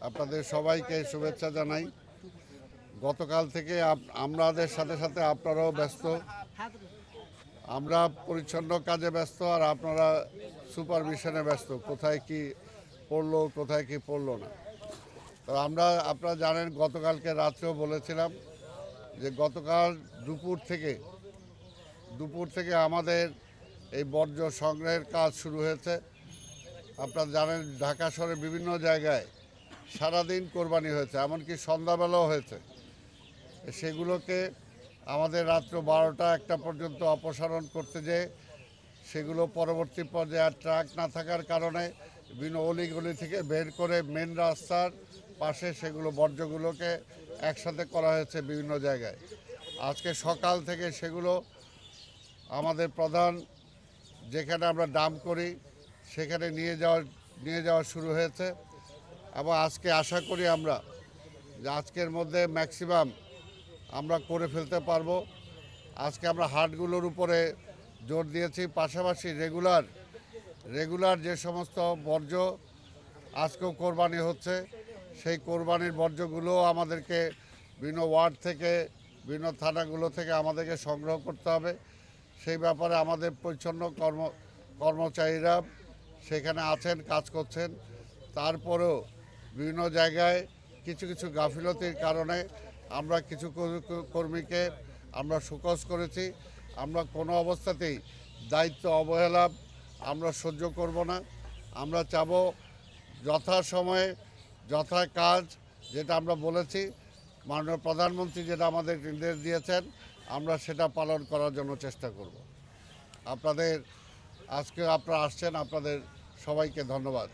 আপনাদের সবাইকে শুভেচ্ছা জানাই। গতকাল থেকে আমাদের সাথে সাথে আপনারাও ব্যস্ত, আমরা পরিচ্ছন্ন কাজে ব্যস্ত, আর আপনারা সুপারভিশনে ব্যস্ত, কোথায় কি পড়লো কোথায় কি পড়লো না। তো আপনারা জানেন গতকালকে রাত্রেও বলেছিলাম যে গতকাল দুপুর থেকে আমাদের এই বর্জ্য সংগ্রহের কাজ শুরু হয়েছে। আপনারা জানেন ঢাকা শহরে বিভিন্ন জায়গায় সারাদিন কোরবানি হয়েছে, এমনকি সন্ধ্যাবেলাও হয়েছে। সেগুলোকে আমাদের রাত্র 12টা-1টা পর্যন্ত অপসারণ করতে যেয়ে সেগুলো পরবর্তী পর্যায়ে আর ট্রাক না থাকার কারণে বিভিন্ন অলিগলি থেকে বের করে মেন রাস্তার পাশে সেগুলো বর্জ্যগুলোকে একসাথে করা হয়েছে বিভিন্ন জায়গায়। আজকে সকাল থেকে সেগুলো আমাদের প্রধান যেখানে আমরা ডাম্প করি সেখানে নিয়ে যাওয়া শুরু হয়েছে, এবং আজকে আশা করি আমরা যে আজকের মধ্যে ম্যাক্সিমাম আমরা করে ফেলতে পারবো। আজকে আমরা হাটগুলোর উপরে জোর দিয়েছি, পাশাপাশি রেগুলার যে সমস্ত বর্জ্য আজকেও কোরবানি হচ্ছে সেই কোরবানির বর্জ্যগুলো আমাদেরকে বিভিন্ন ওয়ার্ড থেকে বিভিন্ন থানাগুলো থেকে আমাদেরকে সংগ্রহ করতে হবে। সেই ব্যাপারে আমাদের পরিচ্ছন্ন কর্মচারীরা সেখানে আছেন, কাজ করছেন। তারপরেও বিভিন্ন জায়গায় কিছু গাফিলতির কারণে আমরা কিছু কর্মীকে আমরা শোকজ করেছি। আমরা কোনো অবস্থাতেই দায়িত্ব অবহেলা আমরা সহ্য করব না। আমরা চাবো যথাসময়ে যথা কাজ, যেটা আমরা বলেছি, মাননীয় প্রধানমন্ত্রী যেটা আমাদের নির্দেশ দিয়েছেন, আমরা সেটা পালন করার জন্য চেষ্টা করব। আজকে আপনারা আসছেন, আপনাদের সবাইকে ধন্যবাদ।